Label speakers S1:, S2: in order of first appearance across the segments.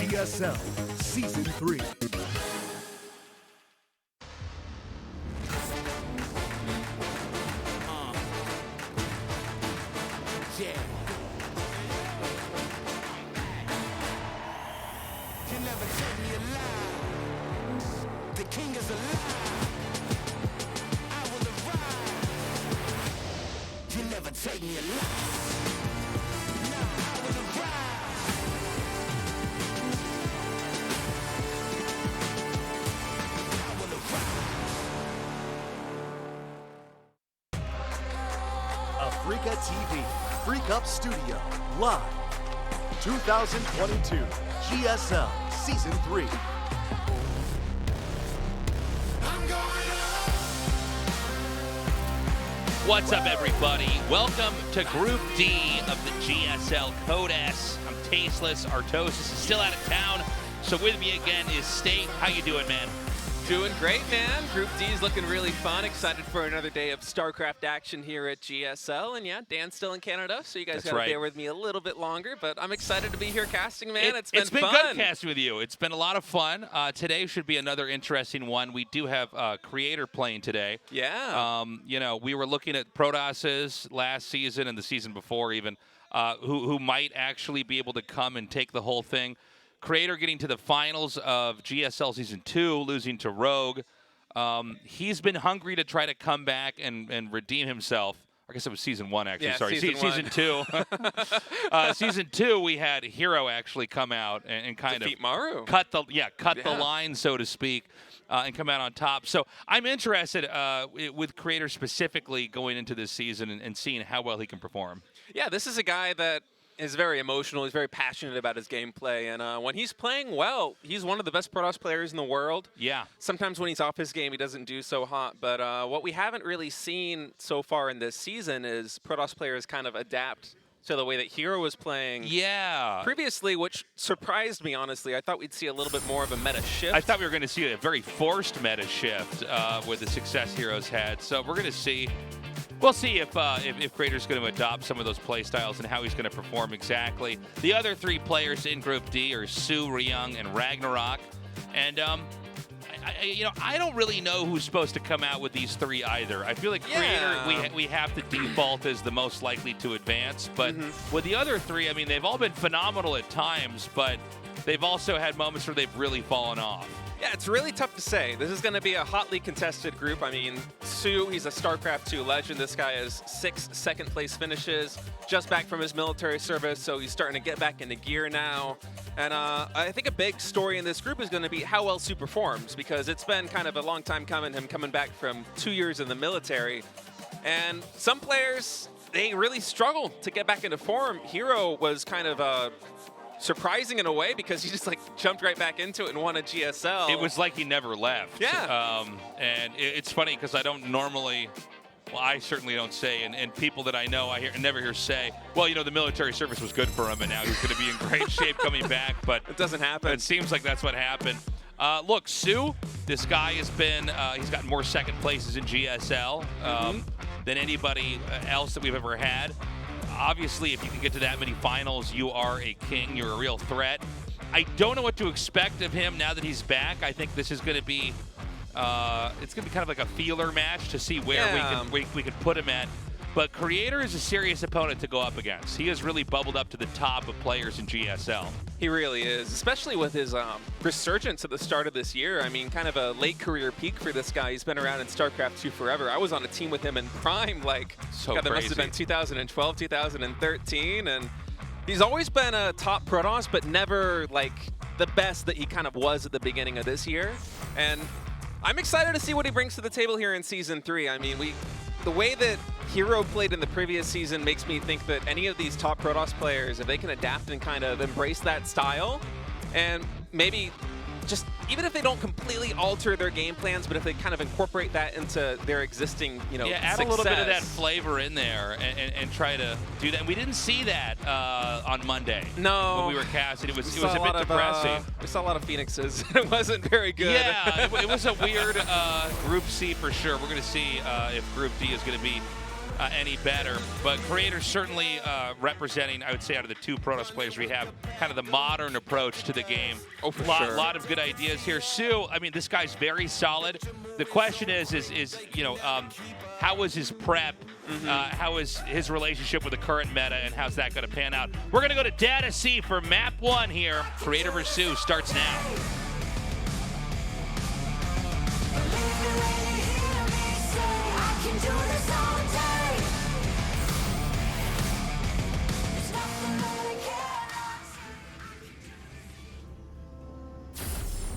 S1: GSL Season 3.
S2: Yeah. You never take me alive. The king is alive. I will arrive. You never take me alive. Nah, I will arrive. I will arrive.
S1: Africa TV, Freak Up Studio, live. 2022 GSL Season 3.
S3: What's up, everybody? Welcome to Group D of the GSL Code S. I'm Tasteless. Artosis is still out of town, so with me again is State. How you doing, man?
S4: Doing great, man. Group D is looking really fun. Excited for another day of StarCraft action here at GSL. And yeah, Dan's still in Canada, so you guys got to bear with me a little bit longer. But I'm excited to be here casting, man. It's been fun.
S3: Good casting with you. It's been a lot of fun. Today should be another interesting one. We do have Creator playing today.
S4: Yeah.
S3: You know, we were looking at Protosses last season and the season before even, who might actually be able to come and take the whole thing. Creator getting to the finals of GSL Season 2, losing to Rogue. He's been hungry to try to come back and redeem himself. I guess it was Season 1, actually.
S4: Yeah,
S3: Sorry,
S4: Season
S3: 2. Season 2, we had Hero actually come out and kind
S4: Defeat
S3: of
S4: Maru.
S3: cut the line, so to speak, and come out on top. So I'm interested with Creator specifically going into this season and seeing how well he can perform.
S4: Yeah, this is a guy that is very emotional. He's very passionate about his gameplay. And when he's playing well, he's one of the best Protoss players in the world.
S3: Yeah.
S4: Sometimes when he's off his game, he doesn't do so hot. But what we haven't really seen so far in this season is Protoss players kind of adapt to the way that Hero was playing previously, which surprised me, honestly. I thought we'd see a little bit more of a meta shift.
S3: I thought we were going to see a very forced meta shift with the success Heroes had. So we're going to see. We'll see if Creator's going to adopt some of those play styles and how he's going to perform exactly. The other three players in Group D are soO, Ryung, and RagnaroK. And I don't really know who's supposed to come out with these three either. I feel like Creator, we have to default as the most likely to advance. But with the other three, I mean, they've all been phenomenal at times, but they've also had moments where they've really fallen off.
S4: Yeah, it's really tough to say. This is going to be a hotly contested group. I mean, soO, he's a StarCraft 2 legend. This guy has 6 second-place finishes, just back from his military service, so he's starting to get back into gear now. And I think a big story in this group is going to be how well soO performs, because it's been kind of a long time coming, him coming back from 2 years in the military. And some players, they really struggle to get back into form. Hero was kind of surprising in a way because he just like jumped right back into it and won a GSL.
S3: It was like he never left.
S4: Yeah.
S3: And it's funny because I don't normally, well, I certainly don't say, and people that I know, I never hear say, well, you know, the military service was good for him and now he's going to be in great shape coming back. But
S4: it doesn't happen.
S3: It seems like that's what happened. Look, soO, this guy has been, he's gotten more second places in GSL than anybody else that we've ever had. Obviously, if you can get to that many finals, you are a king. You're a real threat. I don't know what to expect of him now that he's back. I think this is going to be, it's going to be kind of like a feeler match to see where we can put him at. But Creator is a serious opponent to go up against. He has really bubbled up to the top of players in GSL.
S4: He really is, especially with his resurgence at the start of this year. I mean, kind of a late career peak for this guy. He's been around in StarCraft 2 forever. I was on a team with him in Prime, like,
S3: that
S4: must have been 2012, 2013, and he's always been a top Protoss, but never, like, the best that he kind of was at the beginning of this year. And I'm excited to see what he brings to the table here in Season 3. I mean, the way that Hero played in the previous season makes me think that any of these top Protoss players, if they can adapt and kind of embrace that style, and maybe just, even if they don't completely alter their game plans, but if they kind of incorporate that into their existing, you know,
S3: add
S4: success.
S3: a little bit of that flavor in there and try to do that. And we didn't see that on Monday.
S4: No.
S3: When we were casting, it was a bit depressing.
S4: We saw a lot of Phoenixes. It wasn't very good.
S3: Yeah, it was a weird Group C for sure. We're going to see if Group D is going to be any better. But Creator certainly representing, I would say, out of the two Protoss players we have, kind of the modern approach to the game.
S4: Oh, for
S3: sure.
S4: sure.
S3: A lot of good ideas here. soO, I mean, this guy's very solid. The question is you know, how was his prep? How is his relationship with the current meta, and how's that going to pan out? We're going to go to Data C for map 1 here. Creator vs. soO starts now.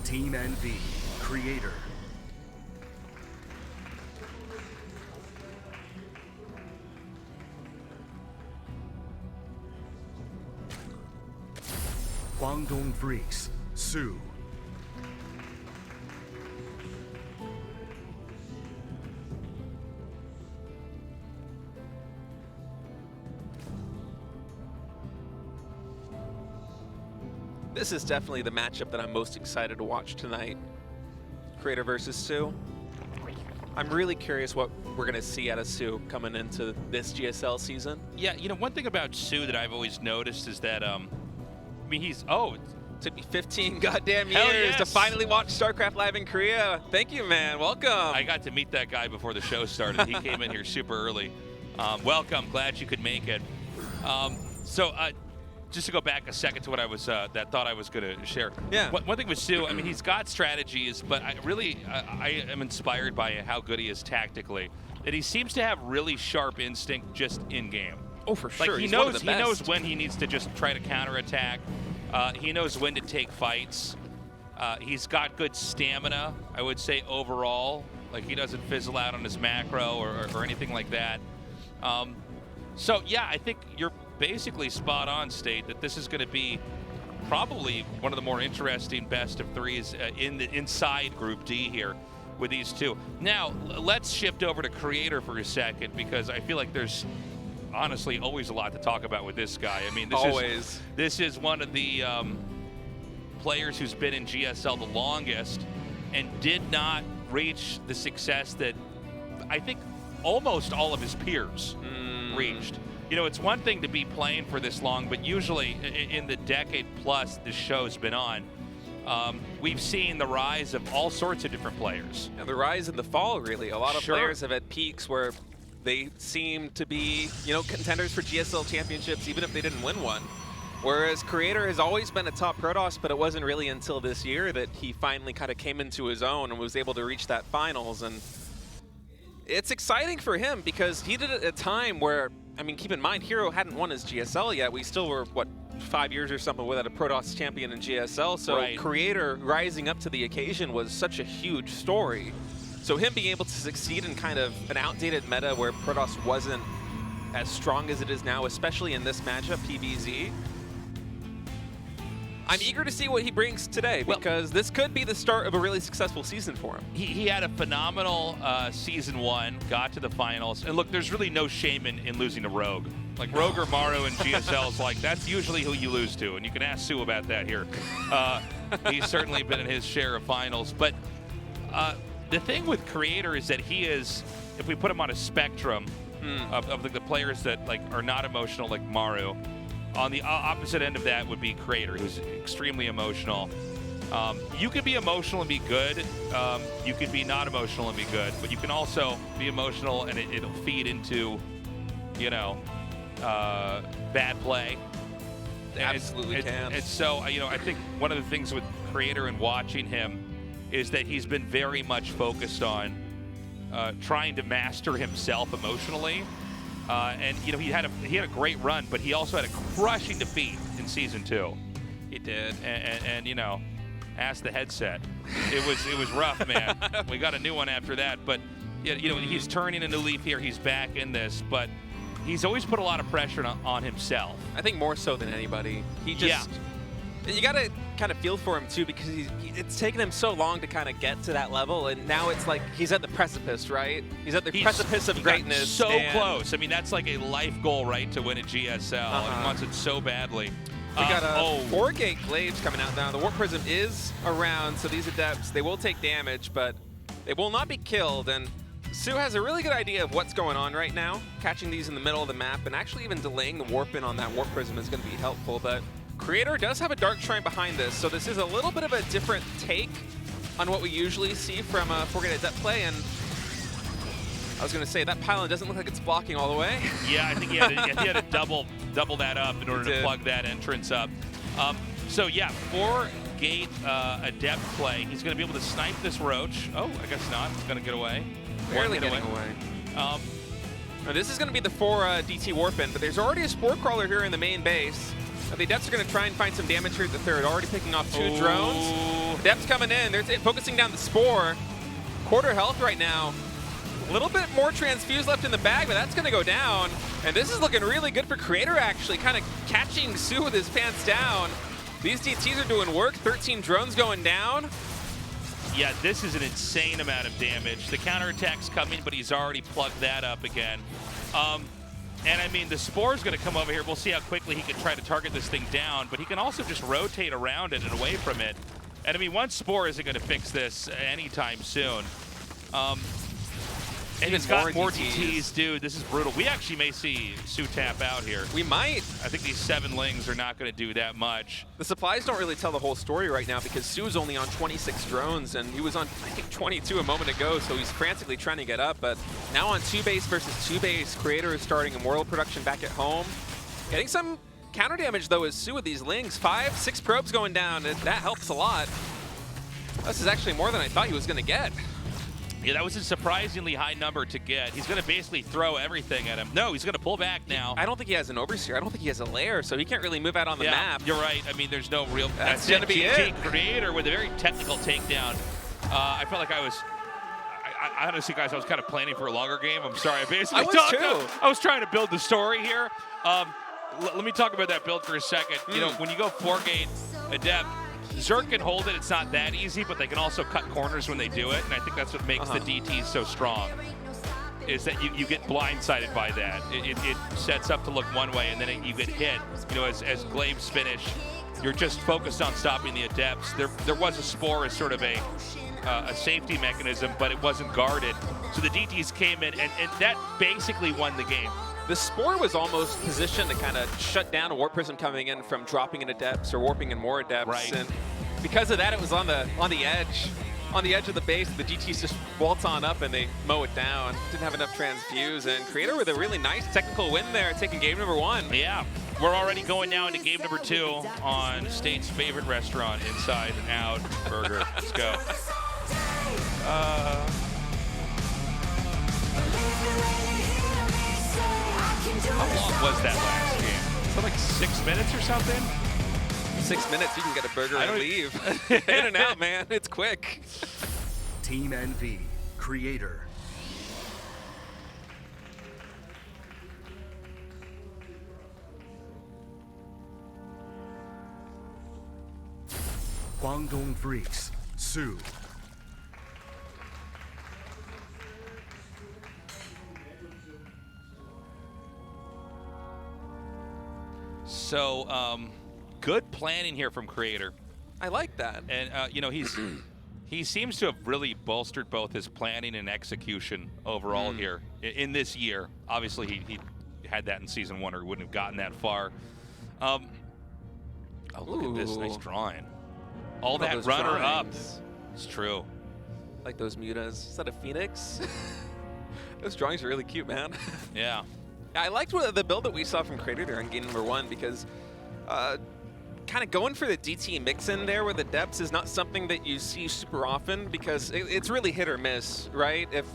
S1: Team NV, Creator. Guangdong Freaks, soO.
S4: This is definitely the matchup that I'm most excited to watch tonight. Creator versus soO. I'm really curious what we're going to see out of soO coming into this GSL season.
S3: Yeah, you know, one thing about soO that I've always noticed is that, I mean,
S4: Took me 15 goddamn
S3: Hell
S4: years to
S3: yes.
S4: finally watch StarCraft live in Korea. Thank you, man. Welcome.
S3: I got to meet that guy before the show started. He came in here super early. Welcome, glad you could make it. Just to go back a second to what I was thought I was going to share.
S4: Yeah.
S3: One thing with soO, I mean, he's got strategies, but I am inspired by how good he is tactically. And he seems to have really sharp instinct just in game.
S4: Oh, for sure.
S3: Like he knows when he needs to just try to counterattack. He knows when to take fights. He's got good stamina, I would say, overall. Like, he doesn't fizzle out on his macro or anything like that. So, yeah, I think you're basically spot on, State, that this is going to be probably one of the more interesting best of threes inside Group D here with these two. Now, let's shift over to Creator for a second, because I feel like there's honestly always a lot to talk about with this guy. I mean, this is one of the players who's been in GSL the longest and did not reach the success that I think almost all of his peers reached. You know, it's one thing to be playing for this long, but usually in the decade plus this show's been on, we've seen the rise of all sorts of different players.
S4: And the rise and the fall, really. A lot of
S3: Sure.
S4: players have had peaks where they seem to be, you know, contenders for GSL championships, even if they didn't win one. Whereas Creator has always been a top Protoss, but it wasn't really until this year that he finally kind of came into his own and was able to reach that finals. And it's exciting for him because he did it at a time where, I mean, keep in mind, Hero hadn't won his GSL yet. We still were, what, 5 years or something without a Protoss champion in GSL. So
S3: Right.
S4: Creator rising up to the occasion was such a huge story. So him being able to succeed in kind of an outdated meta where Protoss wasn't as strong as it is now, especially in this matchup, PBZ, I'm eager to see what he brings today, because this could be the start of a really successful season for him.
S3: He had a phenomenal season 1, got to the finals, and look, there's really no shame in losing to Rogue. Like, Rogue or Maru in GSL is like, that's usually who you lose to, and you can ask soO about that here. He's certainly been in his share of finals, but the thing with Creator is that he is, if we put him on a spectrum of the players that like are not emotional like Maru, on the opposite end of that would be Creator, who's extremely emotional. You can be emotional and be good. You can be not emotional and be good, but you can also be emotional and it'll feed into, you know, bad play.
S4: Absolutely can.
S3: And so, you know, I think one of the things with Creator and watching him is that he's been very much focused on trying to master himself emotionally. And you know, he had a great run, but he also had a crushing defeat in season 2.
S4: He did.
S3: And you know, ask the headset. It was rough, man. We got a new one after that, but you know, he's turning a new leaf here. He's back in this, but he's always put a lot of pressure on himself.
S4: I think more so than anybody. He just, you gotta kind of feel for him too, because it's taken him so long to kind of get to that level, and now it's like he's at the precipice, right? He's at the precipice of greatness.
S3: So close. I mean, that's like a life goal, right, to win a GSL. He wants it so badly.
S4: We got 4-gate Glaives coming out now. The Warp Prism is around, so these Adepts, they will take damage, but they will not be killed. And soO has a really good idea of what's going on right now. Catching these in the middle of the map and actually even delaying the warp in on that warp prism is going to be helpful. But Creator does have a Dark Shrine behind this, so this is a little bit of a different take on what we usually see from Forget Adept play. And I was going to say, that pylon doesn't look like it's blocking all the way.
S3: Yeah, I think he had to double that up in order to plug that entrance up. So yeah, 4-gate Adept play. He's going to be able to snipe this Roach. Oh, I guess not. He's going to get away.
S4: Barely getting away. Now this is going to be the 4 DT warp in, but there's already a Spore Crawler here in the main base. Now the Adepts are going to try and find some damage here at the third. Already picking off 2 drones. Adepts coming in. They're focusing down the Spore. Quarter health right now. A little bit more transfuse left in the bag, but that's going to go down. And this is looking really good for Creator, actually, kind of catching soO with his pants down. These DTs are doing work. 13 drones going down.
S3: Yeah, this is an insane amount of damage. The counterattack's coming, but he's already plugged that up again. And I mean, the Spore's going to come over here. We'll see how quickly he can try to target this thing down, but he can also just rotate around it and away from it. And I mean, one Spore isn't going to fix this anytime soon. And he's got more DTs, dude. This is brutal. We actually may see soO tap out here.
S4: We might.
S3: I think these 7 Lings are not going to do that much.
S4: The supplies don't really tell the whole story right now because soO's only on 26 drones, and he was on, I think, 22 a moment ago, so he's frantically trying to get up. But now on 2-base versus 2-base, Creator is starting Immortal production back at home. Getting some counter damage, though, is soO with these Lings. 5, 6 probes going down, and that helps a lot. This is actually more than I thought he was going to get.
S3: Yeah, that was a surprisingly high number to get. He's going to basically throw everything at him. No, he's going to pull back now.
S4: I don't think he has an Overseer. I don't think he has a lair, so he can't really move out on the map.
S3: You're right. I mean, there's no real...
S4: That's going to be it.
S3: Creator with a very technical takedown. I felt like I honestly, guys, I was kind of planning for a longer game. I'm sorry. I was trying to build the story here. Let me talk about that build for a second. You know, when you go 4-gate Adept, Zerk can hold it. It's not that easy, but they can also cut corners when they do it, and I think that's what makes the DTs so strong, is that you get blindsided by that. It sets up to look one way, and then you get hit. You know, as Glaives finish, you're just focused on stopping the Adepts. There was a Spore as sort of a safety mechanism, but it wasn't guarded. So the DTs came in, and that basically won the game.
S4: The Spore was almost positioned to kind of shut down a Warp Prism coming in from dropping in Adepts or warping in more Adepts.
S3: Right.
S4: And because of that, it was on the edge. On the edge of the base, the GTs just waltz on up and they mow it down. Didn't have enough transfuse, and Creator with a really nice technical win there, taking game number 1.
S3: Yeah, we're already going now into game number 2 on State's favorite restaurant, Inside Out Burger. Let's go. How long was that last game? Was it like 6 minutes or something?
S4: 6 minutes, you can get a burger and leave. In and out, man. It's quick.
S1: Team NV, Creator. Guangdong Freaks, soO.
S3: So, good planning here from Creator.
S4: I like that.
S3: And, you know, he seems to have really bolstered both his planning and execution overall here in this year. Obviously, he had that in Season 1 or he wouldn't have gotten that far. Oh, look at this nice drawing. All that runner up. It's true.
S4: Like those mutas. Is that a Phoenix? Those drawings are really cute, man.
S3: Yeah.
S4: I liked the build that we saw from Creator there in game number 1 because kind of going for the DT mix-in there with Adepts is not something that you see super often because it's really hit or miss, right? If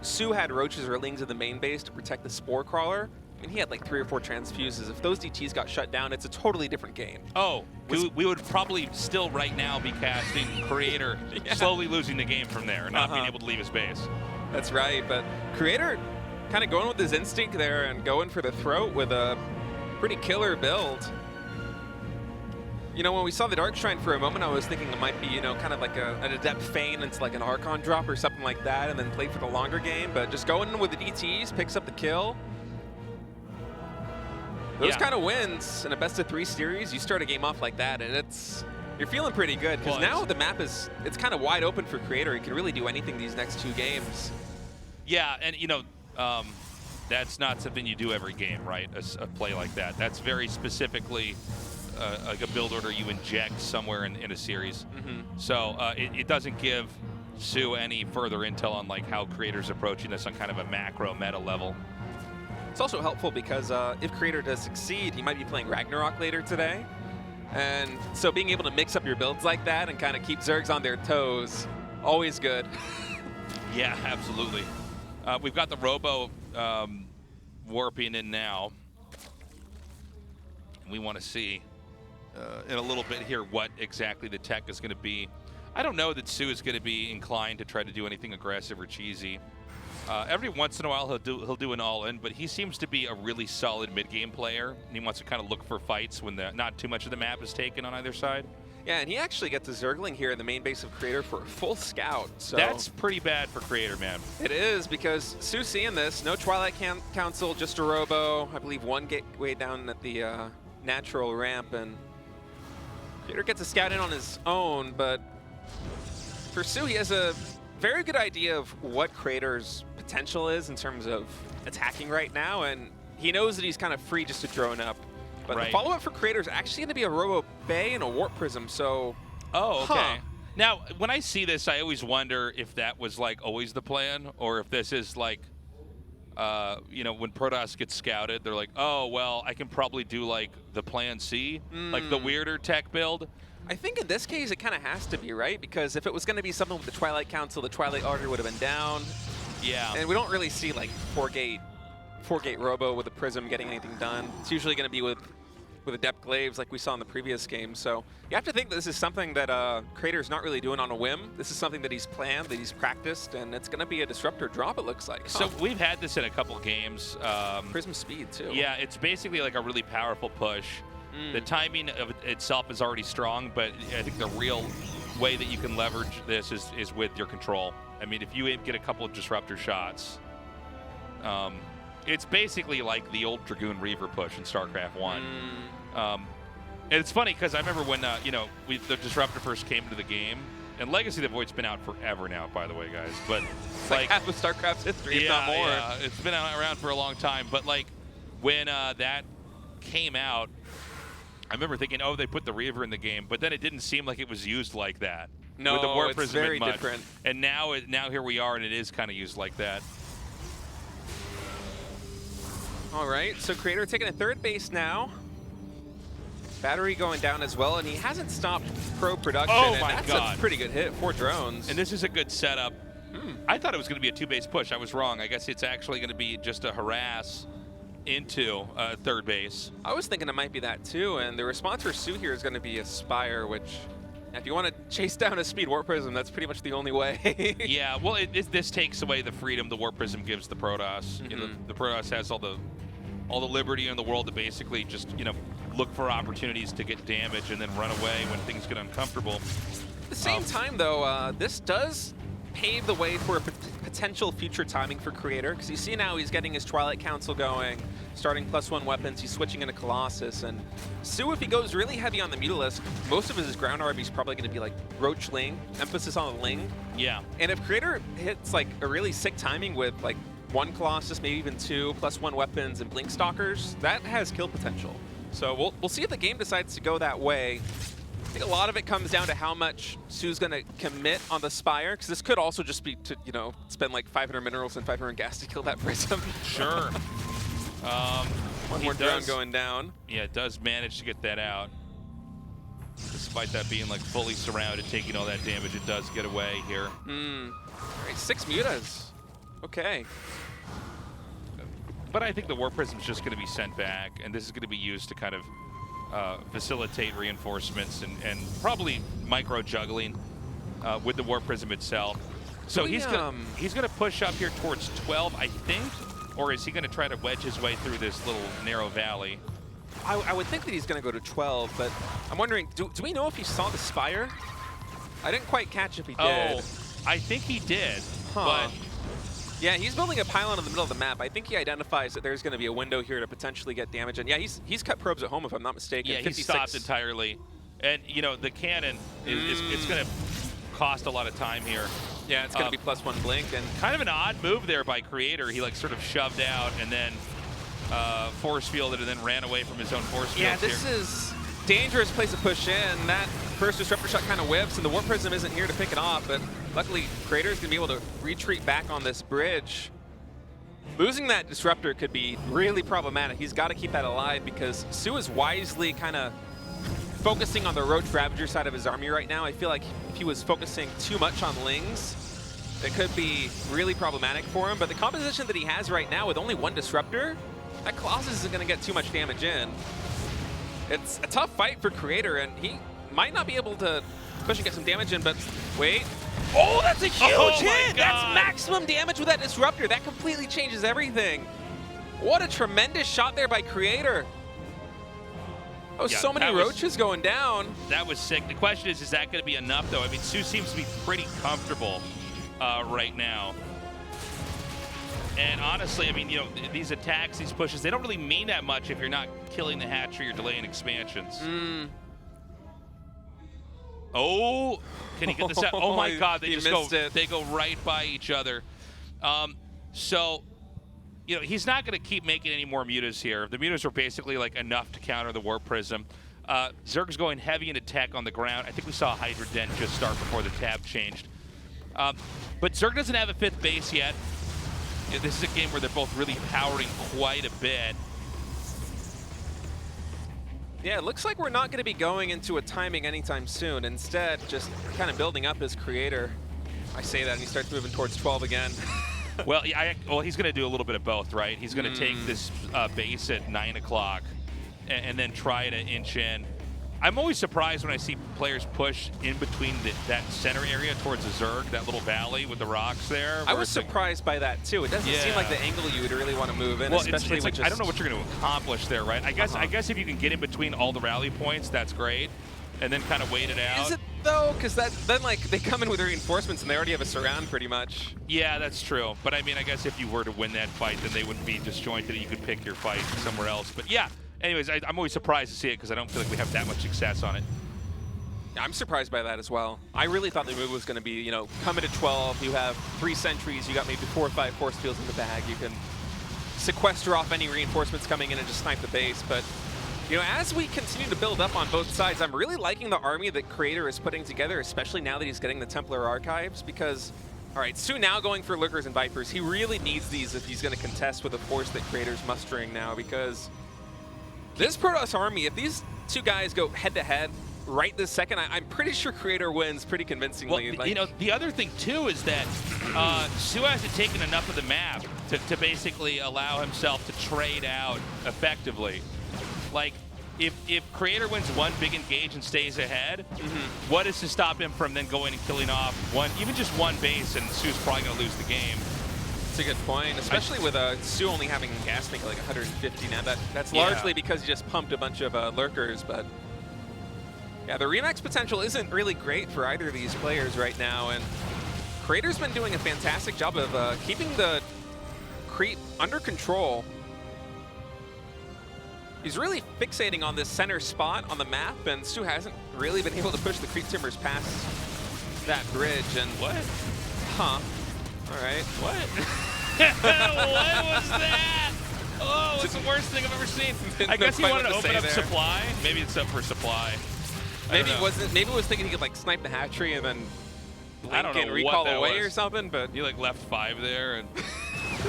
S4: soO had Roaches or Lings in the main base to protect the Spore Crawler, I mean, he had like 3 or 4 transfuses. If those DTs got shut down, it's a totally different game.
S3: Oh, we would probably still right now be casting Creator, slowly losing the game from there, not being able to leave his base.
S4: That's right, but Creator kind of going with his instinct there and going for the throat with a pretty killer build. You know, when we saw the Dark Shrine for a moment, I was thinking it might be, you know, kind of like an Adept feign into like an Archon drop or something like that and then play for the longer game, but just going in with the DTs, picks up the kill. Those kind of wins in a best-of-3 series, you start a game off like that and you're feeling pretty good because now the map it's kind of wide open for Creator. He can really do anything these next 2 games.
S3: Yeah, and that's not something you do every game, right? A play like that. That's very specifically like a build order you inject somewhere in a series. So it doesn't give soO any further intel on like how Creator's approaching this on kind of a macro meta level.
S4: It's also helpful because if Creator does succeed, he might be playing RagnaroK later today. And so being able to mix up your builds like that and kind of keep Zergs on their toes, always good.
S3: Yeah, absolutely. We've got the Robo warping in now. We want to see in a little bit here what exactly the tech is going to be. I don't know that soO is going to be inclined to try to do anything aggressive or cheesy. Every once in a while he'll do an all-in, but he seems to be a really solid mid-game player, and he wants to kind of look for fights when not too much of the map is taken on either side.
S4: Yeah, and he actually gets a Zergling here in the main base of Creator for a full scout. So
S3: that's pretty bad for Creator, man.
S4: It is, because soO seeing this, no Twilight Council, just a Robo, I believe one gateway down at the natural ramp, and Creator gets a scout in on his own, but for soO, he has a very good idea of what Creator's potential is in terms of attacking right now, and he knows that he's kind of free just to drone up. But the follow-up for Creator is actually going to be a Robo Bay and a Warp Prism, so...
S3: Oh, okay. Now, when I see this, I always wonder if that was, like, always the plan, or if this is, like, when Protoss gets scouted, they're like, oh, well, I can probably do, like, the plan C, like the weirder tech build.
S4: I think in this case, it kind of has to be, right? Because if it was going to be something with the Twilight Council, the Twilight Order would have been down.
S3: Yeah.
S4: And we don't really see, like, four-gate Robo with a Prism getting anything done. It's usually going to be with Adept Glaives like we saw in the previous game. So you have to think that this is something that Creator's not really doing on a whim. This is something that he's planned, that he's practiced, and it's going to be a Disruptor drop, it looks like.
S3: So we've had this in a couple games.
S4: Prism speed, too.
S3: Yeah, it's basically like a really powerful push. The timing of itself is already strong, but I think the real way that you can leverage this is with your control. I mean, if you get a couple of Disruptor shots, it's basically like the old Dragoon Reaver push in StarCraft 1. And it's funny because I remember when the Disruptor first came into the game, and Legacy of the Void's been out forever now, by the way, guys. But
S4: it's like half of StarCraft's history, if not more.
S3: Yeah, it's been around for a long time. But like when that came out, I remember thinking, oh, they put the Reaver in the game, but then it didn't seem like it was used like that.
S4: No,
S3: with the Warp
S4: it's
S3: Prism
S4: very
S3: much.
S4: different.
S3: And now here we are, and it is kind of used like that.
S4: All right, so Creator taking a third base now. Battery going down as well, and he hasn't stopped pro production.
S3: Oh
S4: and
S3: my
S4: that's
S3: God.
S4: a pretty good hit, 4 drones.
S3: And this is a good setup. I thought it was going to be a 2-base push. I was wrong. I guess it's actually going to be just a harass into third base.
S4: I was thinking it might be that too, and the response for soO here is going to be Aspire, which if you want to chase down a speed Warp Prism, that's pretty much the only way.
S3: Yeah, well, this takes away the freedom the Warp Prism gives the Protoss. The Protoss has all the liberty in the world to basically just look for opportunities to get damage and then run away when things get uncomfortable.
S4: At the same time, though, this does pave the way for a potential future timing for Creator, because you see now he's getting his Twilight Council going, starting +1 weapons, he's switching into Colossus, and soO, if he goes really heavy on the Mutalisk, most of his ground RB is probably going to be like Roach Ling, emphasis on the Ling.
S3: Yeah.
S4: And if Creator hits like a really sick timing with like 1 Colossus, maybe even 2, +1 weapons and Blink Stalkers, that has kill potential. So we'll see if the game decides to go that way. I think a lot of it comes down to how much soO's going to commit on the Spire, because this could also just be to, spend like 500 minerals and 500 gas to kill that Prism.
S3: Sure.
S4: One more drone going down.
S3: Yeah, it does manage to get that out. Despite that being like fully surrounded, taking all that damage, it does get away here.
S4: All right, 6 mutas. Okay.
S3: But I think the Warp Prism is just going to be sent back, and this is going to be used to kind of facilitate reinforcements and probably micro-juggling with the Warp Prism itself. So he's going to push up here towards 12, I think, or is he going to try to wedge his way through this little narrow valley?
S4: I would think that he's going to go to 12, but I'm wondering, do we know if he saw the Spire? I didn't quite catch if he did.
S3: Oh, I think he did, but...
S4: Yeah, he's building a pylon in the middle of the map. I think he identifies that there's going to be a window here to potentially get damage. And yeah, he's cut probes at home, if I'm not mistaken.
S3: Yeah,
S4: 56.
S3: he stopped entirely. And, the cannon, it's going to cost a lot of time here.
S4: Yeah, it's going to be +1 blink. And
S3: kind of an odd move there by Creator. He like sort of shoved out and then force fielded and then ran away from his own force field.
S4: Yeah, this is dangerous place to push in. That first disruptor shot kind of whips, and the Warp Prism isn't here to pick it off, but luckily Creator's going to be able to retreat back on this bridge. Losing that disruptor could be really problematic. He's got to keep that alive because soO is wisely kind of focusing on the Roach Ravager side of his army right now. I feel like if he was focusing too much on Lings, it could be really problematic for him. But the composition that he has right now with only 1 disruptor, that Colossus isn't going to get too much damage in. It's a tough fight for Creator, and he might not be able to push and get some damage in, but wait. Oh, that's a huge hit! That's maximum damage with that disruptor. That completely changes everything. What a tremendous shot there by Creator. Oh, yeah, so many roaches going down.
S3: That was sick. The question is that going to be enough, though? I mean, soO seems to be pretty comfortable right now. And honestly, I mean, you know, these attacks, these pushes, they don't really mean that much if you're not killing the hatchery or delaying expansions. Oh, can he get this out? Oh my God, they go right by each other. So, you know, he's not going to keep making any more mutas here. The mutas are basically like enough to counter the Warp Prism. Zerg's going heavy into tech on the ground. I think we saw Hydra Dent just start before the tab changed. But Zerg doesn't have a 5th base yet. This is a game where they're both really powering quite a bit.
S4: Yeah, it looks like we're not going to be going into a timing anytime soon. Instead, just kind of building up his Creator. I say that and he starts moving towards 12 again.
S3: Well, he's going to do a little bit of both, right? He's going to take this base at 9 o'clock and then try to inch in. I'm always surprised when I see players push in between that center area towards the Zerg, that little valley with the rocks there.
S4: I was surprised by that too. It doesn't seem like the angle you would really want to move in, especially
S3: it's
S4: with
S3: like, I don't know what you're going to accomplish there, right? I guess if you can get in between all the rally points, that's great, and then kind of wait it out.
S4: Is it though? Because then like they come in with reinforcements and they already have a surround pretty much.
S3: Yeah, that's true. But I mean, I guess if you were to win that fight, then they wouldn't be disjointed. You could pick your fight somewhere else. But yeah. Anyways, I'm always surprised to see it because I don't feel like we have that much success on it.
S4: I'm surprised by that as well. I really thought the move was going to be, you know, come in at 12, you have 3 sentries, you got maybe 4 or 5 force fields in the bag, you can sequester off any reinforcements coming in and just snipe the base. But, you know, as we continue to build up on both sides, I'm really liking the army that Creator is putting together, especially now that he's getting the Templar Archives, because, all right, soO now going for Lurkers and Vipers. He really needs these if he's going to contest with the force that Creator's mustering now, because this Protoss army, if these 2 guys go head-to-head right this second, I'm pretty sure Creator wins pretty convincingly.
S3: Well, you know, the other thing, too, is that soO hasn't taken enough of the map to basically allow himself to trade out effectively. Like, if Creator wins 1 big engage and stays ahead, what is to stop him from then going and killing off even just one base, and soO's probably going to lose the game.
S4: That's a good point, especially with soO only having gas tank like 150 now. That's largely because he just pumped a bunch of Lurkers, but yeah, the Remax potential isn't really great for either of these players right now, and Creator's been doing a fantastic job of keeping the creep under control. He's really fixating on this center spot on the map, and soO hasn't really been able to push the creep timbers past that bridge. And
S3: what?
S4: Huh. All right.
S3: What? What was that? Oh, it's the worst thing I've ever seen. I guess he wanted to open up supply. Maybe it's up for supply.
S4: Maybe it wasn't. Maybe it was thinking he could like snipe the hatchery and then
S3: I don't know
S4: and recall
S3: what
S4: away
S3: was.
S4: or something. But
S3: he like left 5 there, and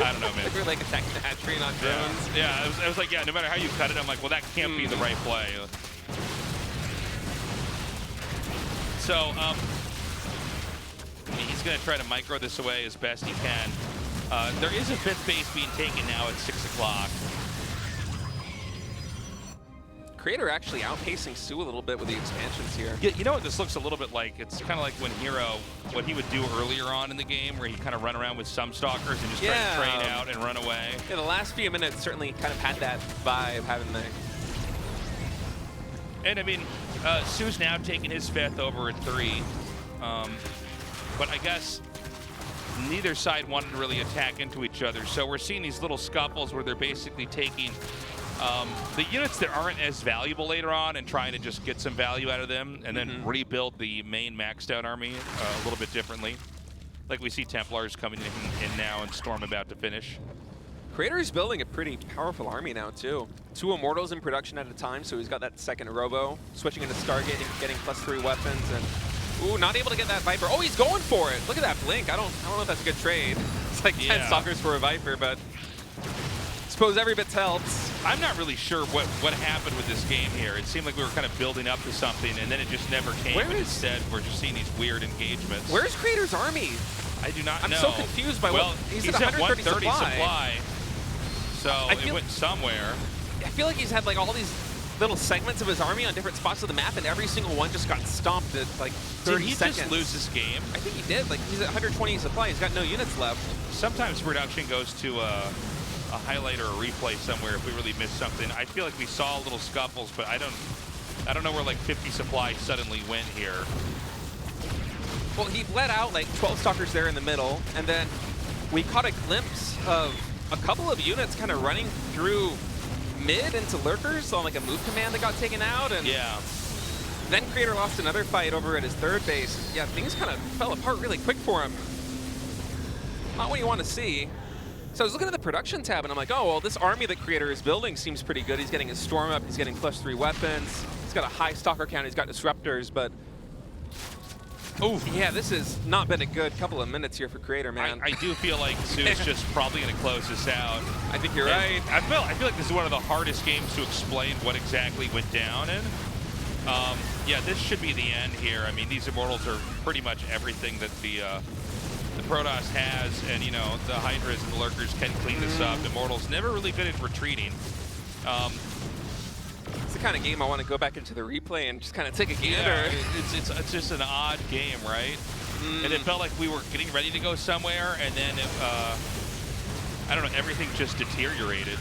S3: I don't know, man.
S4: Like we're like attacking the hatchery and on drones.
S3: Yeah, I was like, yeah. No matter how you cut it, I'm like, well, that can't be the right play. So, I mean, he's going to try to micro this away as best he can. There is a 5th base being taken now at 6 o'clock.
S4: Creator actually outpacing soO a little bit with the expansions here.
S3: Yeah, you know what this looks a little bit like? It's kind of like when Hero, what he would do earlier on in the game, where he kind of run around with some stalkers and just try to trade out and run away.
S4: Yeah, the last few minutes certainly kind of had that vibe, haven't they?
S3: And I mean, soO's now taking his 5th over at 3. But I guess neither side wanted to really attack into each other. So we're seeing these little scuffles where they're basically taking the units that aren't as valuable later on and trying to just get some value out of them and then rebuild the main maxed out army a little bit differently. like we see Templars coming in now and Storm about to finish.
S4: Creator is building a pretty powerful army now, too. 2 Immortals in production at a time, so he's got that second Robo, switching into Stargate and getting +3 weapons, and ooh, not able to get that Viper. Oh, he's going for it! Look at that blink. I don't know if that's a good trade. It's like 10 Stalkers for a Viper, but I suppose every bit helps.
S3: I'm not really sure what happened with this game here. It seemed like we were kind of building up to something, and then it just never came. And instead, we're just seeing these weird engagements.
S4: Where's Creator's army?
S3: I do not know.
S4: I'm so confused by what he's at 130 supply.
S3: So it went somewhere.
S4: I feel like he's had like all these little segments of his army on different spots of the map, and every single one just got stomped at like 30 seconds.
S3: Did he just lose this game?
S4: I think he did. Like, he's at 120 supply. He's got no units left.
S3: Sometimes production goes to a highlight or a replay somewhere if we really missed something. I feel like we saw little scuffles, but I don't know where like 50 supply suddenly went here.
S4: Well, he let out like 12 Stalkers there in the middle, and then we caught a glimpse of a couple of units kind of running through mid into Lurkers on like a move command that got taken out, and then Creator lost another fight over at his third base. Yeah, things kind of fell apart really quick for him. Not what you want to see. So I was looking at the production tab, and I'm like, oh, well, this army that Creator is building seems pretty good. He's getting his Storm up, he's getting +3 weapons, he's got a high Stalker count, he's got Disruptors, but oh, yeah, this has not been a good couple of minutes here for Creator, man.
S3: I do feel like soO's just probably going to close this out.
S4: I think you're right.
S3: I feel like this is one of the hardest games to explain what exactly went down in. Yeah, this should be the end here. I mean, these Immortals are pretty much everything that the Protoss has, and, you know, the Hydras and the Lurkers can clean this up. Immortals never really good at retreating.
S4: It's the kind of game I want to go back into the replay and just kind of take a gander.
S3: Yeah, it's just an odd game, right? And it felt like we were getting ready to go somewhere, and then I don't know, everything just deteriorated.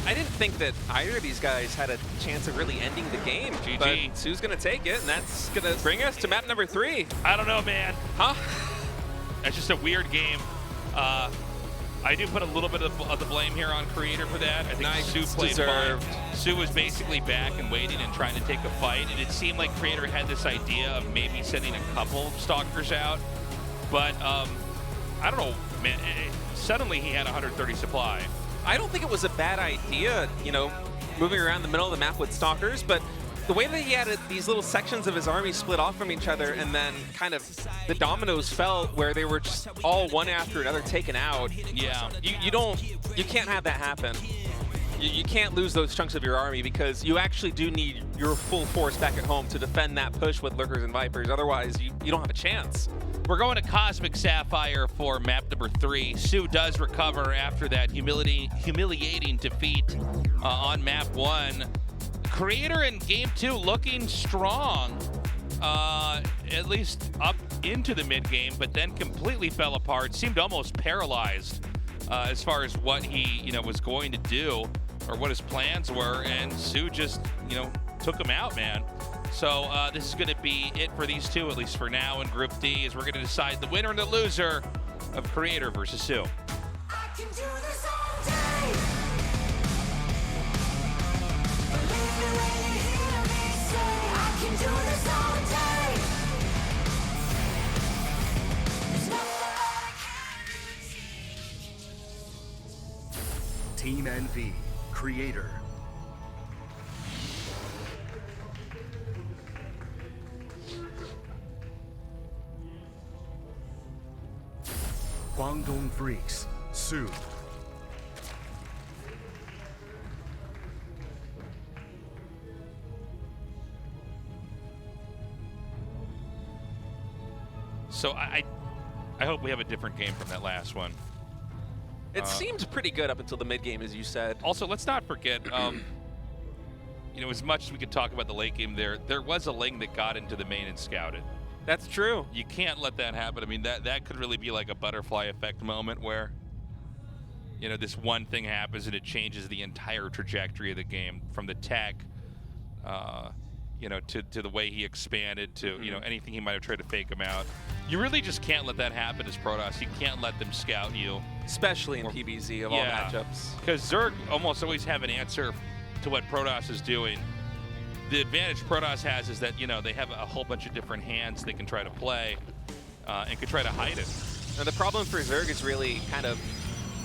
S4: I didn't think that either of these guys had a chance of really ending the game.
S3: GG.
S4: But soO's going to take it, and that's going to bring us to map number 3.
S3: I don't know, man.
S4: Huh?
S3: That's just a weird game. I do put a little bit of the blame here on Creator for that. I think soO played fine. soO was basically back and waiting and trying to take a fight, and it seemed like Creator had this idea of maybe sending a couple Stalkers out, but I don't know, man. Suddenly he had 130 supply.
S4: I don't think it was a bad idea, you know, moving around the middle of the map with Stalkers, but the way that he had these little sections of his army split off from each other, and then kind of the dominoes fell where they were just all one after another taken out.
S3: Yeah.
S4: You can't have that happen. You can't lose those chunks of your army, because you actually do need your full force back at home to defend that push with Lurkers and Vipers. Otherwise, you don't have a chance.
S3: We're going to Cosmic Sapphire for map number 3. soO does recover after that humiliating defeat on map 1. Creator in game 2 looking strong, at least up into the mid game, but then completely fell apart. Seemed almost paralyzed as far as what he, you know, was going to do or what his plans were, and soO just, you know, took him out, man. So this is going to be it for these two, at least for now, in Group D, as we're going to decide the winner and the loser of Creator versus soO.
S2: I can do this all day. Believe me when you hear me say, I can do this all day. There's nothing I can't.
S1: Team NV, Creator. Guangdong Freaks, soO.
S3: So I hope we have a different game from that last one.
S4: It seemed pretty good up until the mid game, as you said.
S3: Also, let's not forget, you know, as much as we could talk about the late game there was a Ling that got into the main and scouted.
S4: That's true.
S3: You can't let that happen. I mean, that could really be like a butterfly effect moment where, you know, this one thing happens and it changes the entire trajectory of the game, from the tech, you know, to the way he expanded, to, you know, anything he might have tried to fake him out. You really just can't let that happen as Protoss. You can't let them scout you.
S4: Especially in PBZ of all matchups.
S3: Because Zerg almost always have an answer to what Protoss is doing. The advantage Protoss has is that, you know, they have a whole bunch of different hands they can try to play and can try to hide it.
S4: And the problem for Zerg is really kind of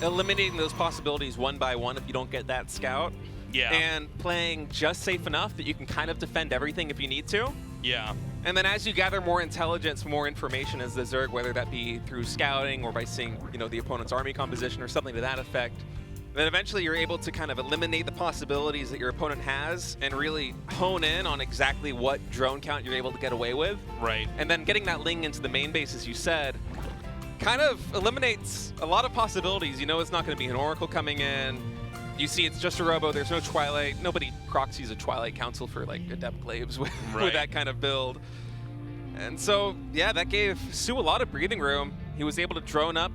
S4: eliminating those possibilities one by one if you don't get that scout.
S3: Yeah.
S4: And playing just safe enough that you can kind of defend everything if you need to.
S3: Yeah.
S4: And then as you gather more intelligence, more information as the Zerg, whether that be through scouting or by seeing, you know, the opponent's army composition or something to that effect, then eventually you're able to kind of eliminate the possibilities that your opponent has and really hone in on exactly what drone count you're able to get away with.
S3: Right.
S4: And then getting that Ling into the main base, as you said, kind of eliminates a lot of possibilities. You know it's not going to be an Oracle coming in. You see it's just a Robo, there's no Twilight. Nobody proxies a Twilight Council for like Adept Glaives with, with that kind of build. And so, yeah, that gave soO a lot of breathing room. He was able to drone up,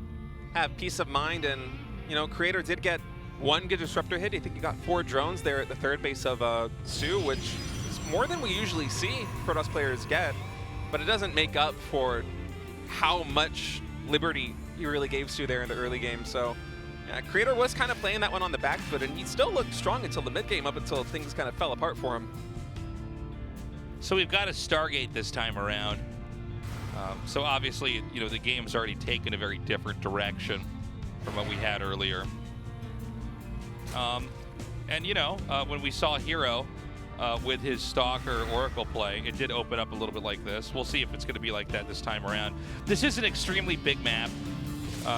S4: have peace of mind, and, you know, Creator did get one good Disruptor hit. I think he got 4 drones there at the third base of soO, which is more than we usually see Protoss players get, but it doesn't make up for how much liberty he really gave soO there in the early game. So, yeah, Creator was kind of playing that one on the back foot, and he still looked strong until the mid game, up until things kind of fell apart for him.
S3: So we've got a Stargate this time around. So obviously, you know, the game's already taken a very different direction from what we had earlier. And, you know, when we saw Hero with his Stalker Oracle play, it did open up a little bit like this. We'll see if it's going to be like that this time around. This is an extremely big map.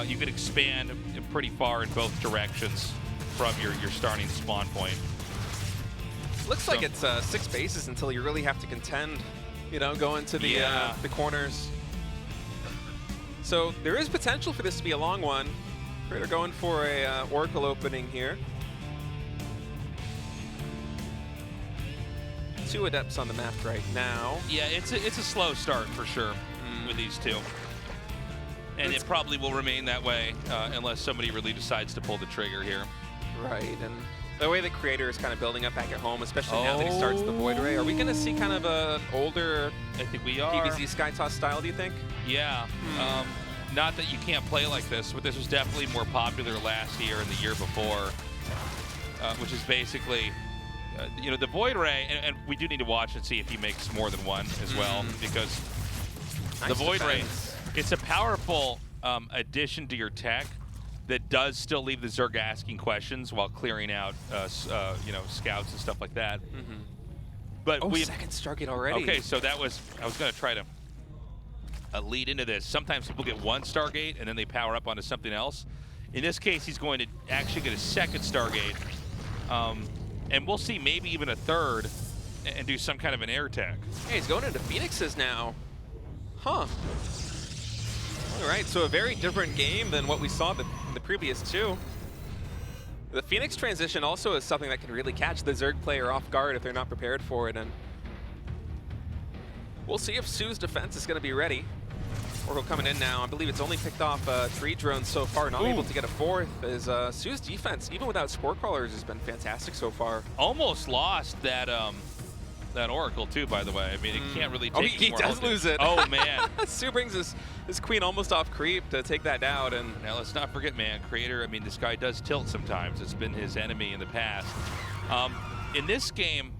S3: You can expand pretty far in both directions from your starting spawn point.
S4: Looks like it's 6 bases until you really have to contend, you know, go into the corners. So there is potential for this to be a long one. We're going for a Oracle opening here. 2 Adepts on the map right now.
S3: Yeah, it's a slow start for sure with these two. And it probably will remain that way unless somebody really decides to pull the trigger here.
S4: Right, and the way the Creator is kind of building up back at home, especially now that he starts the Void Ray, are we going to see kind of an older
S3: I think we are.
S4: PvZ Skytoss style, do you think?
S3: Yeah. Not that you can't play like this, but this was definitely more popular last year and the year before, which is basically, you know, the Void Ray, and we do need to watch and see if he makes more than one as well, because the Void Ray, it's a powerful addition to your tech that does still leave the Zerg asking questions while clearing out, you know, scouts and stuff like that. But we
S4: second Stargate already.
S3: Okay, so that was, I was going to try to lead into this. Sometimes people get 1 Stargate and then they power up onto something else. In this case, he's going to actually get a 2nd Stargate, and we'll see maybe even a 3rd and do some kind of an air tech.
S4: Hey, he's going into Phoenixes now. Huh. All right, so a very different game than what we saw in the previous 2. The Phoenix transition also is something that can really catch the Zerg player off guard if they're not prepared for it, and we'll see if soO's defense is going to be ready. Oracle coming in now. I believe it's only picked off 3 drones so far, not able to get a 4th, as soO's defense, even without Spore Crawlers, has been fantastic so far.
S3: Almost lost that that Oracle too, by the way. I mean, it can't really take
S4: he does lose it.
S3: Oh, man.
S4: soO brings his queen almost off creep to take that down. And
S3: now let's not forget, man, Creator, I mean, this guy does tilt sometimes. It's been his enemy in the past. In this game,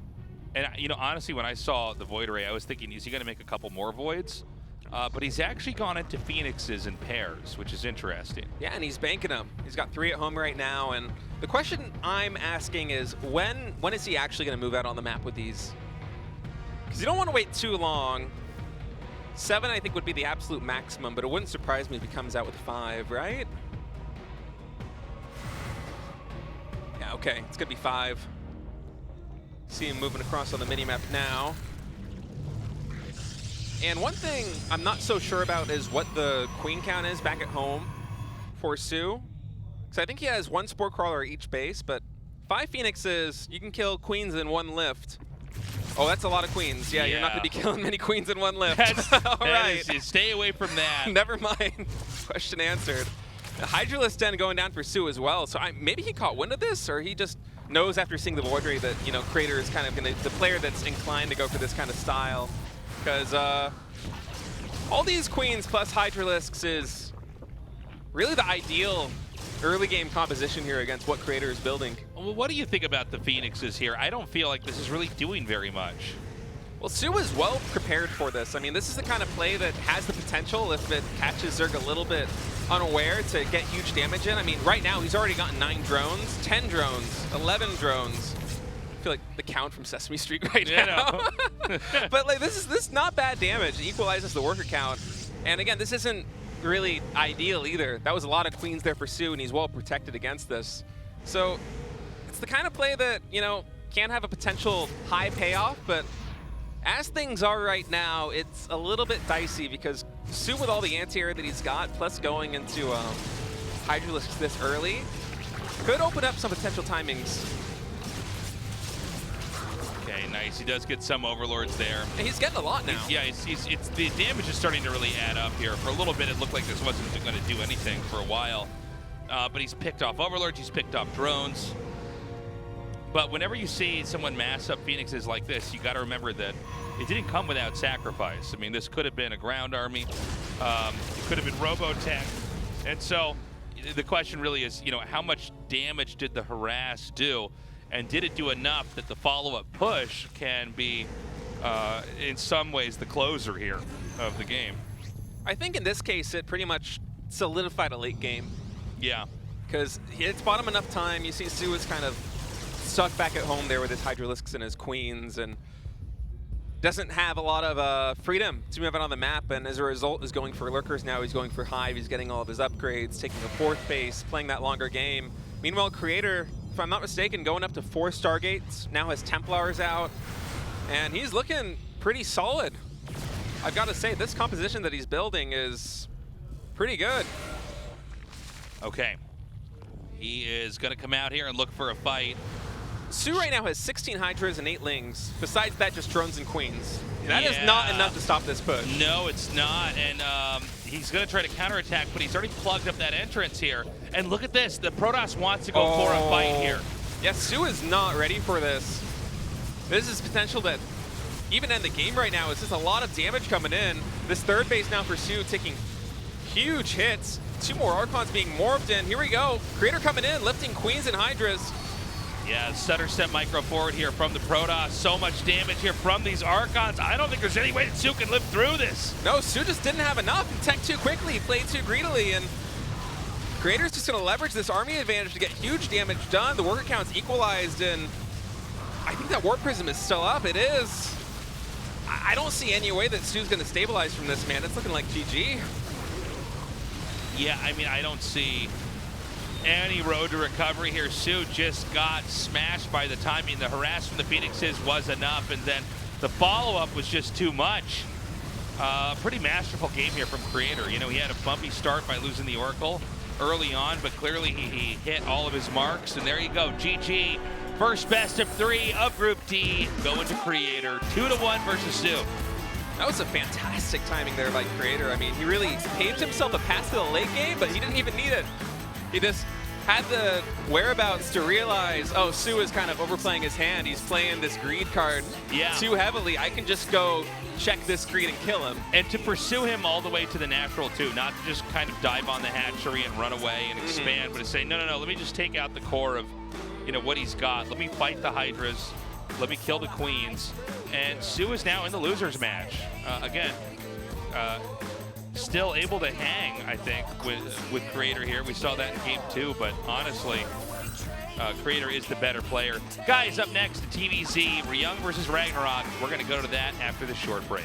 S3: and, you know, honestly, when I saw the Void Ray, I was thinking, is he going to make a couple more Voids? But he's actually gone into Phoenixes in pairs, which is interesting.
S4: Yeah, and he's banking them. He's got 3 at home right now. And the question I'm asking is, when is he actually going to move out on the map with these? Because you don't want to wait too long. 7, I think, would be the absolute maximum, but it wouldn't surprise me if he comes out with 5, right? Yeah, okay, it's going to be 5. See him moving across on the minimap now. And one thing I'm not so sure about is what the queen count is back at home for soO. Because I think he has 1 Spore Crawler at each base, but 5 Phoenixes, you can kill queens in 1 lift. Oh, that's a lot of queens. Yeah, you're not going to be killing many queens in 1 lift. All right.
S3: Stay away from that.
S4: Never mind. Question answered. The Hydralisk Den going down for soO as well. So maybe he caught wind of this, or he just knows after seeing the Void Ray that, you know, Creator is kind of going to, the player that's inclined to go for this kind of style. Because all these queens plus Hydralisks is really the ideal early game composition here against what Creator is building.
S3: Well, what do you think about the Phoenixes here? I don't feel like this is really doing very much.
S4: Well, soO is well prepared for this. I mean, this is the kind of play that has the potential, if it catches Zerg a little bit unaware, to get huge damage in. I mean, right now he's already gotten 9 drones, 10 drones, 11 drones. I feel like the count from Sesame Street right now. But like this is not bad damage. It equalizes the worker count. And again, this isn't really ideal either. That was a lot of queens there for soO, and he's well protected against this. So it's the kind of play that, you know, can have a potential high payoff, but as things are right now, it's a little bit dicey because soO, with all the anti-air that he's got, plus going into Hydralisks this early, could open up some potential timings.
S3: Okay, nice. He does get some overlords there.
S4: And he's getting a lot now.
S3: It's the damage is starting to really add up here. For a little bit, it looked like this wasn't going to do anything for a while. But he's picked off overlords, he's picked off drones. But whenever you see someone mass up Phoenixes like this, you got to remember that it didn't come without sacrifice. I mean, this could have been a ground army. It could have been Robotech. And so the question really is, you know, how much damage did the harass do? And did it do enough that the follow-up push can be, in some ways, the closer here of the game?
S4: I think in this case, it pretty much solidified a late game.
S3: Yeah.
S4: Because it's bought him enough time. You see soO is kind of stuck back at home there with his Hydralisks and his queens, and doesn't have a lot of freedom to move out on the map, and as a result is going for lurkers now. He's going for Hive, he's getting all of his upgrades, taking a 4th base, playing that longer game. Meanwhile, Creator, if I'm not mistaken, going up to 4 Stargates, now has Templars out, and he's looking pretty solid. I've got to say, this composition that he's building is pretty good.
S3: Okay. He is going to come out here and look for a fight.
S4: soO right now has 16 Hydras and 8 Lings. Besides that, just drones and queens. That is not enough to stop this push.
S3: No, it's not. And he's going to try to counterattack, but he's already plugged up that entrance here. And look at this. The Protoss wants to go for a fight here.
S4: Yeah, soO is not ready for this. This is potential that even end the game right now. It's just a lot of damage coming in. This 3rd base now for soO taking huge hits. 2 more Archons being morphed in. Here we go. Creator coming in, lifting queens and Hydras.
S3: Yeah, stutter step micro forward here from the Protoss. So much damage here from these Archons. I don't think there's any way that soO can live through this.
S4: No, soO just didn't have enough. He tech too quickly, he played too greedily, and Creator's just gonna leverage this army advantage to get huge damage done. The worker count's equalized, and I think that Warp Prism is still up. It is. I don't see any way that soO's gonna stabilize from this, man. It's looking like GG.
S3: Yeah, I mean, I don't see any road to recovery here. soO just got smashed by the timing. The harass from the Phoenixes was enough, and then the follow-up was just too much. Pretty masterful game here from Creator. You know, he had a bumpy start by losing the Oracle early on, but clearly he hit all of his marks, and there you go, GG. First best of 3 of Group D going to Creator. 2-1 versus soO.
S4: That was a fantastic timing there by Creator. I mean, he really paved himself a path to the late game, but he didn't even need it. He just had the whereabouts to realize, oh, soO is kind of overplaying his hand. He's playing this greed card too heavily. I can just go check this greed and kill him.
S3: And to pursue him all the way to the natural too, not to just kind of dive on the hatchery and run away and expand, but to say, no, let me just take out the core of, you know, what he's got. Let me fight the Hydras. Let me kill the queens. And soO is now in the loser's match. Again, still able to hang, I think, with Creator here. We saw that in game 2, but honestly, Creator is the better player. Guys, up next, TVZ, Ryung versus RagnaroK. We're going to go to that after this short break.